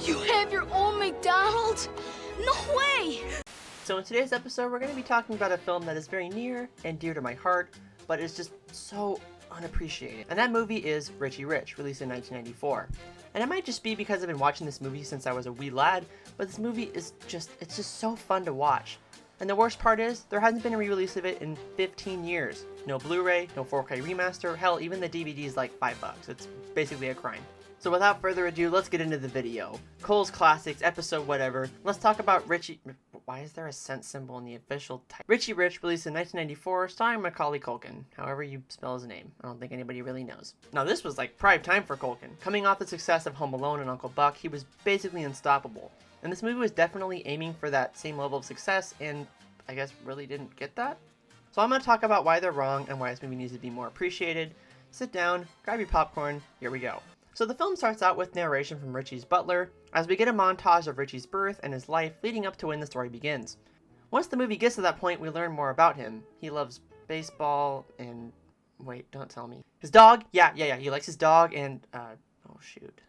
You have your own McDonald's? No way! So in today's episode, we're going to be talking about a film that is very near and dear to my heart, but is just so unappreciated. And that movie is Richie Rich, released in 1994. And it might just be because I've been watching this movie since I was a wee lad, but this movie is it's just so fun to watch. And the worst part is, there hasn't been a re-release of it in 15 years. No Blu-ray, no 4K remaster, hell, even the DVD is like $5. It's basically a crime. So without further ado, let's get into the video. Cole's Classics, episode whatever. Let's talk about Richie... Why is there a cent symbol in the official title? Richie Rich, released in 1994, starring Macaulay Culkin. However you spell his name. I don't think anybody really knows. Now this was like prime time for Culkin. Coming off the success of Home Alone and Uncle Buck, he was basically unstoppable. And this movie was definitely aiming for that same level of success, and I guess really didn't get that? So I'm going to talk about why they're wrong and why this movie needs to be more appreciated. Sit down, grab your popcorn, here we go. So the film starts out with narration from Richie's butler, as we get a montage of Richie's birth and his life leading up to when the story begins. Once the movie gets to that point, we learn more about him. He loves baseball and... wait, don't tell me. His dog? Yeah, he likes his dog and, oh shoot.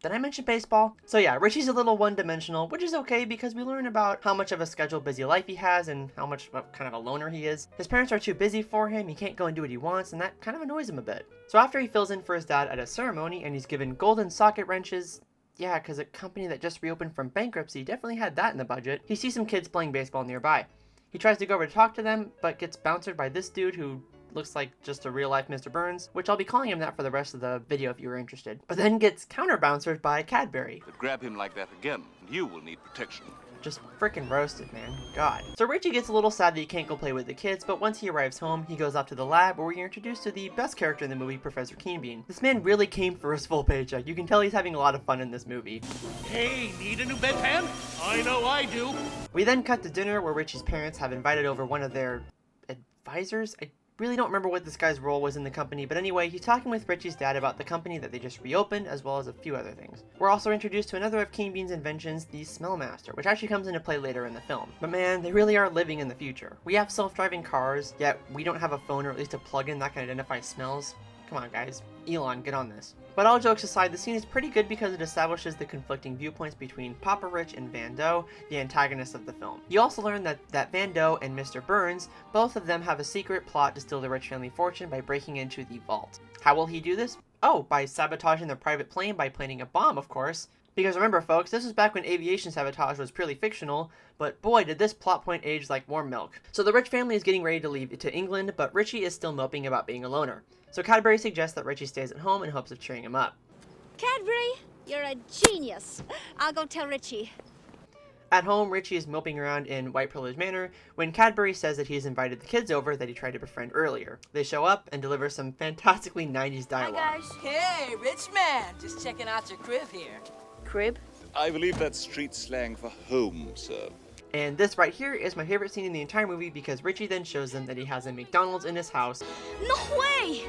Did I mention baseball? So yeah, Richie's a little one-dimensional, which is okay because we learn about how much of a scheduled busy life he has and how much kind of a loner he is. His parents are too busy for him, he can't go and do what he wants, and that kind of annoys him a bit. So after he fills in for his dad at a ceremony and he's given golden socket wrenches, yeah, because a company that just reopened from bankruptcy definitely had that in the budget, he sees some kids playing baseball nearby. He tries to go over to talk to them, but gets bounced by this dude who looks like just a real-life Mr. Burns, which I'll be calling him that for the rest of the video if you were interested, but then gets counter-bouncered by Cadbury. But grab him like that again, and you will need protection. Just freaking roasted, man. God. So Richie gets a little sad that he can't go play with the kids, but once he arrives home, he goes off to the lab where we're introduced to the best character in the movie, Professor Keenbean. This man really came for his full paycheck. You can tell he's having a lot of fun in this movie. Hey, need a new bedpan? I know I do. We then cut to dinner where Richie's parents have invited over one of their advisors. I really don't remember what this guy's role was in the company, but anyway, he's talking with Richie's dad about the company that they just reopened, as well as a few other things. We're also introduced to another of Keenbean's inventions, the Smellmaster, which actually comes into play later in the film. But man, they really are living in the future. We have self-driving cars, yet we don't have a phone or at least a plug-in that can identify smells. Come on guys, Elon, get on this. But all jokes aside, the scene is pretty good because it establishes the conflicting viewpoints between Papa Rich and Van Doe, the antagonists of the film. You also learn that Van Doe and Mr. Burns, both of them have a secret plot to steal the rich family fortune by breaking into the vault. How will he do this? Oh, by sabotaging their private plane by planting a bomb, of course. Because remember folks, this was back when aviation sabotage was purely fictional, but boy did this plot point age like warm milk. So the Rich family is getting ready to leave to England, but Richie is still moping about being a loner. So Cadbury suggests that Richie stays at home in hopes of cheering him up. Cadbury, you're a genius. I'll go tell Richie. At home, Richie is moping around in white privilege manner when Cadbury says that he's invited the kids over that he tried to befriend earlier. They show up and deliver some fantastically 90s dialogue. Hi guys. Hey, rich man. Just checking out your crib here. Crib? I believe that's street slang for home, sir. And this right here is my favorite scene in the entire movie because Richie then shows them that he has a McDonald's in his house. No way!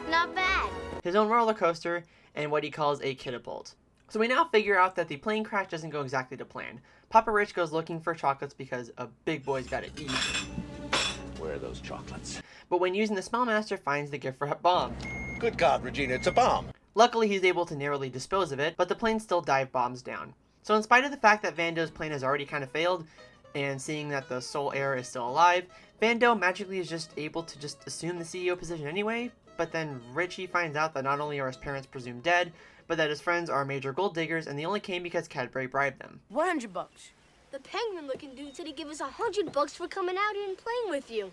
Not bad. His own roller coaster, and what he calls a catapult. So we now figure out that the plane crash doesn't go exactly to plan. Papa Rich goes looking for chocolates because a big boy's gotta eat. Where are those chocolates? But when using the Smellmaster, finds the gift wrap bomb. Good God, Regina, it's a bomb. Luckily, he's able to narrowly dispose of it, but the plane still dive bombs down. So in spite of the fact that Van Doe's plane has already kind of failed, and seeing that the sole heir is still alive, Van Doe magically is just able to just assume the CEO position anyway, but then Richie finds out that not only are his parents presumed dead, but that his friends are major gold diggers and they only came because Cadbury bribed them. $100. The penguin-looking dude said he'd give us $100 for coming out here and playing with you.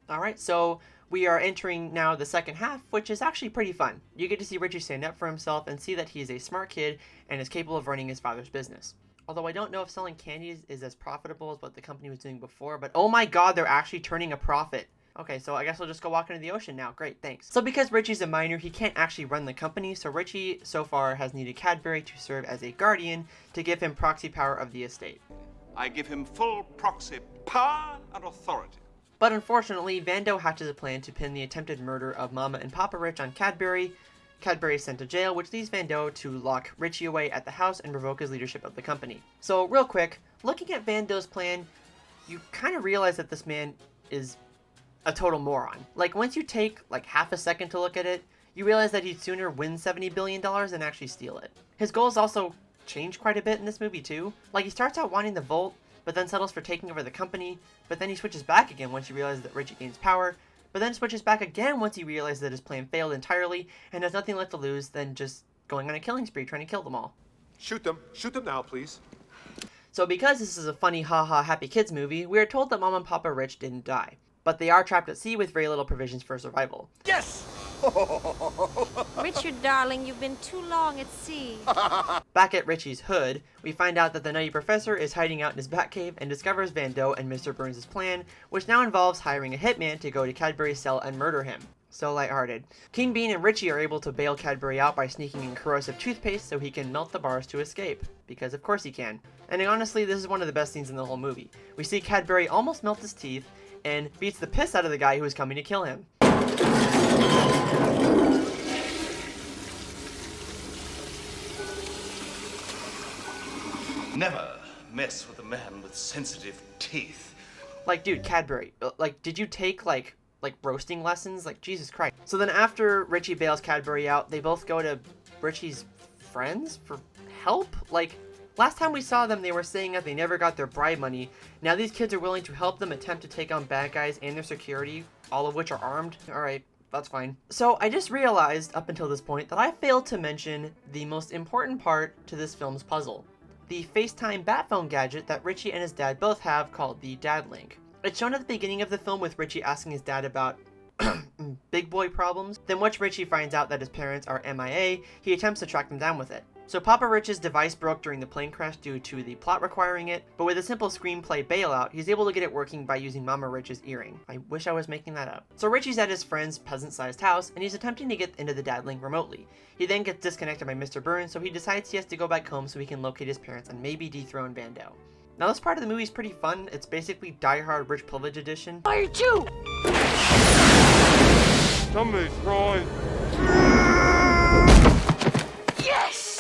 Alright, so we are entering now the second half, which is actually pretty fun. You get to see Richie stand up for himself and see that he is a smart kid and is capable of running his father's business. Although I don't know if selling candies is as profitable as what the company was doing before, but oh my god, they're actually turning a profit. Okay, so I guess I'll just go walk into the ocean now. Great, thanks. So because Richie's a minor, he can't actually run the company, so Richie so far has needed Cadbury to serve as a guardian to give him proxy power of the estate. I give him full proxy power and authority. But unfortunately, Van Doe hatches a plan to pin the attempted murder of Mama and Papa Rich on Cadbury. Cadbury is sent to jail, which leaves Van Doe to lock Richie away at the house and revoke his leadership of the company. So real quick, looking at Van Doe's plan, you kind of realize that this man is a total moron. Like, once you take like half a second to look at it, you realize that he'd sooner win $70 billion than actually steal it. His goal is also change quite a bit in this movie too. Like, he starts out wanting the Vault, but then settles for taking over the company, but then he switches back again once he realizes that Richie gains power, but then switches back again once he realizes that his plan failed entirely and has nothing left to lose than just going on a killing spree trying to kill them all. Shoot them. Shoot them now, please. So because this is a funny haha happy kids movie, we are told that Mom and Papa Rich didn't die, but they are trapped at sea with very little provisions for survival. Yes! Richard, darling, you've been too long at sea. Back at Richie's hood, we find out that the Nutty Professor is hiding out in his Batcave and discovers Van Doe and Mr. Burns' plan, which now involves hiring a hitman to go to Cadbury's cell and murder him. So lighthearted. King Bean and Richie are able to bail Cadbury out by sneaking in corrosive toothpaste so he can melt the bars to escape. Because of course he can. And honestly, this is one of the best scenes in the whole movie. We see Cadbury almost melt his teeth and beats the piss out of the guy who is coming to kill him. Never mess with a man with sensitive teeth. Like, dude, Cadbury, like, did you take, like roasting lessons? Like, Jesus Christ. So then after Richie bails Cadbury out, they both go to Richie's friends for help? Like, last time we saw them, they were saying that they never got their bribe money. Now these kids are willing to help them attempt to take on bad guys and their security, all of which are armed. Alright, that's fine. So I just realized, up until this point, that I failed to mention the most important part to this film's puzzle. The FaceTime bat phone gadget that Richie and his dad both have, called the Dad Link. It's shown at the beginning of the film with Richie asking his dad about big boy problems. Then once Richie finds out that his parents are MIA, he attempts to track them down with it. So Papa Rich's device broke during the plane crash due to the plot requiring it, but with a simple screenplay bailout, he's able to get it working by using Mama Rich's earring. I wish I was making that up. So Richie's at his friend's peasant-sized house, and he's attempting to get into the Dad Link remotely. He then gets disconnected by Mr. Burns, so he decides he has to go back home so he can locate his parents and maybe dethrone Van Doe. Now this part of the movie is pretty fun. It's basically Die Hard Rich Privilege Edition. Fire two! Somebody's crying. Yes!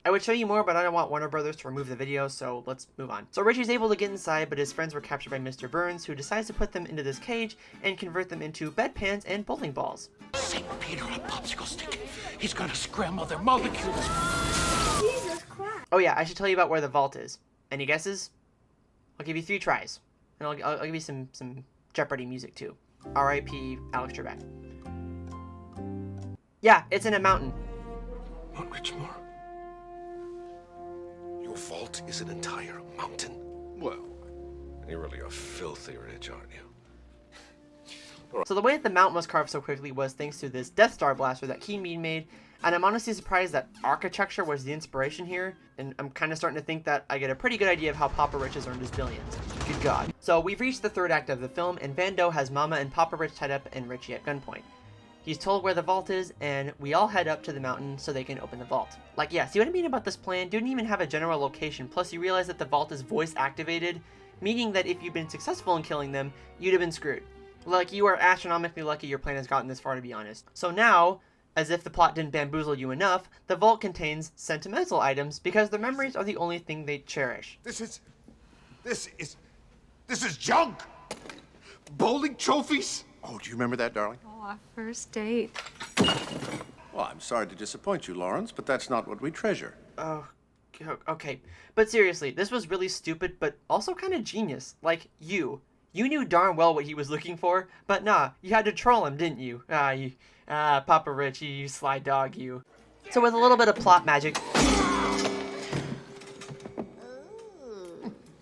I would show you more, but I don't want Warner Brothers to remove the video, so let's move on. So Richie's able to get inside, but his friends were captured by Mr. Burns, who decides to put them into this cage and convert them into bedpans and bowling balls. St. Peter on a popsicle stick. He's gonna scramble their molecules. Jesus Christ. Oh yeah, I should tell you about where the vault is. Any guesses? I'll give you 3 tries. And I'll give you some Jeopardy music too. R.I.P. Alex Trebek. Yeah, it's in a mountain. Mount Richmore. Your vault is an entire mountain. Well, you're really a filthy rich, aren't you? So the way that the mountain was carved so quickly was thanks to this Death Star blaster that King Bean made, and I'm honestly surprised that architecture was the inspiration here, and I'm kind of starting to think that I get a pretty good idea of how Papa Rich has earned his billions. Good God. So we've reached the 3rd act of the film, and Van Doe has Mama and Papa Rich tied up and Richie at gunpoint. He's told where the vault is, and we all head up to the mountain so they can open the vault. Like, yeah, see what I mean about this plan? Didn't even have a general location, plus you realize that the vault is voice activated, meaning that if you'd been successful in killing them, you'd have been screwed. Like, you are astronomically lucky your plan has gotten this far, to be honest. So now, as if the plot didn't bamboozle you enough, the vault contains sentimental items because their memories are the only thing they cherish. This is junk! Bowling trophies? Oh, do you remember that, darling? Oh, our first date. Well, I'm sorry to disappoint you, Lawrence, but that's not what we treasure. Oh, okay. But seriously, this was really stupid, but also kind of genius. Like, you knew darn well what he was looking for, but nah, you had to troll him, didn't you? Papa Rich, you sly dog, you. So with a little bit of plot magic,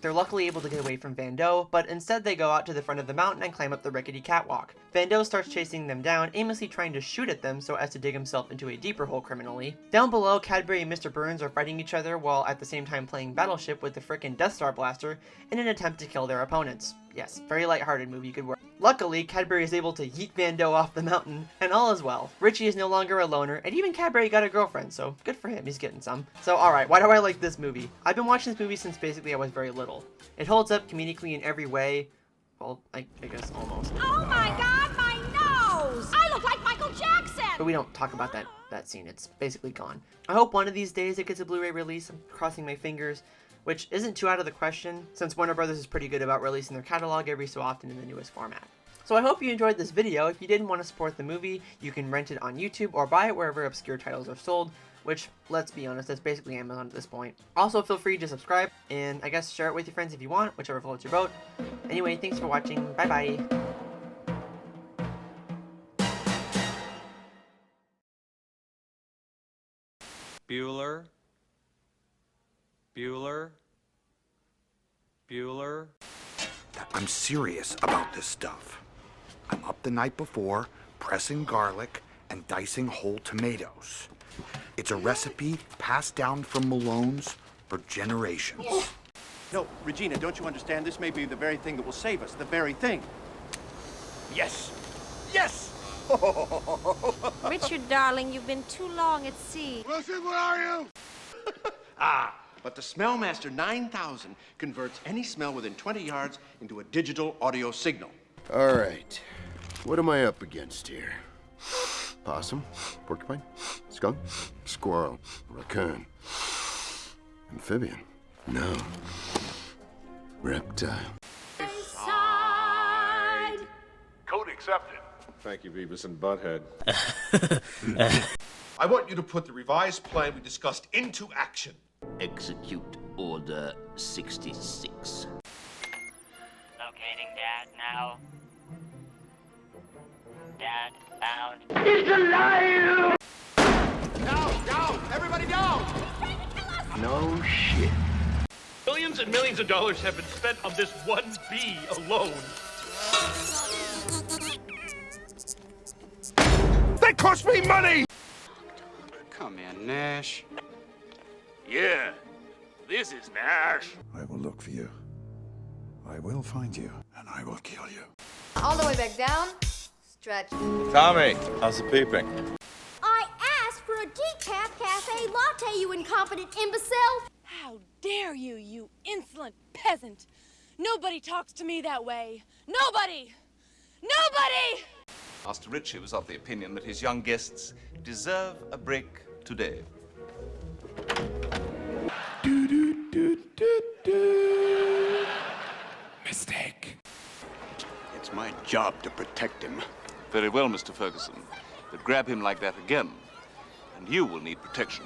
they're luckily able to get away from Van Doe, but instead they go out to the front of the mountain and climb up the rickety catwalk. Van Doe starts chasing them down, aimlessly trying to shoot at them so as to dig himself into a deeper hole criminally. Down below, Cadbury and Mr. Burns are fighting each other while at the same time playing Battleship with the frickin' Death Star blaster in an attempt to kill their opponents. Yes, very lighthearted movie, good work. Luckily, Cadbury is able to yeet Van Doe off the mountain, and all is well. Richie is no longer a loner, and even Cadbury got a girlfriend, so good for him, he's getting some. So alright, why do I like this movie? I've been watching this movie since basically I was very little. It holds up comedically in every way. Well, I guess almost. Oh my God, my nose! I look like Michael Jackson! But we don't talk about that scene, it's basically gone. I hope one of these days it gets a Blu-ray release, I'm crossing my fingers. Which isn't too out of the question, since Warner Brothers is pretty good about releasing their catalog every so often in the newest format. So I hope you enjoyed this video. If you didn't want to support the movie, you can rent it on YouTube or buy it wherever obscure titles are sold, which, let's be honest, that's basically Amazon at this point. Also, feel free to subscribe, and I guess share it with your friends if you want, whichever floats your boat. Anyway, thanks for watching. Bye-bye. Bueller. Bueller. Bueller. I'm serious about this stuff. I'm up the night before, pressing garlic and dicing whole tomatoes. It's a recipe passed down from Malone's for generations. No, Regina, don't you understand? This may be the very thing that will save us. The very thing. Yes! Yes! Richard, darling, you've been too long at sea. Wilson, where are you? But the Smellmaster 9000 converts any smell within 20 yards into a digital audio signal. All right. What am I up against here? Possum? Porcupine? Skunk? Squirrel? Raccoon? Amphibian? No. Reptile. Code accepted. Thank you, Beavis and Butthead. I want you to put the revised plan we discussed into action. Execute Order 66. Locating Dad now. Dad found. Down! Everybody down! No shit. Millions and millions of dollars have been spent on this one bee alone. That cost me money! Come in, Nash. Yeah, this is Nash. I will look for you. I will find you, and I will kill you. All the way back down. Stretch. Tommy, how's the peeping? I asked for a decaf cafe latte, you incompetent imbecile! How dare you, you insolent peasant! Nobody talks to me that way. Nobody! Nobody! Master Richie was of the opinion that his young guests deserve a break today. Mistake. It's my job to protect him. Very well, Mr. Ferguson. But grab him like that again, and you will need protection.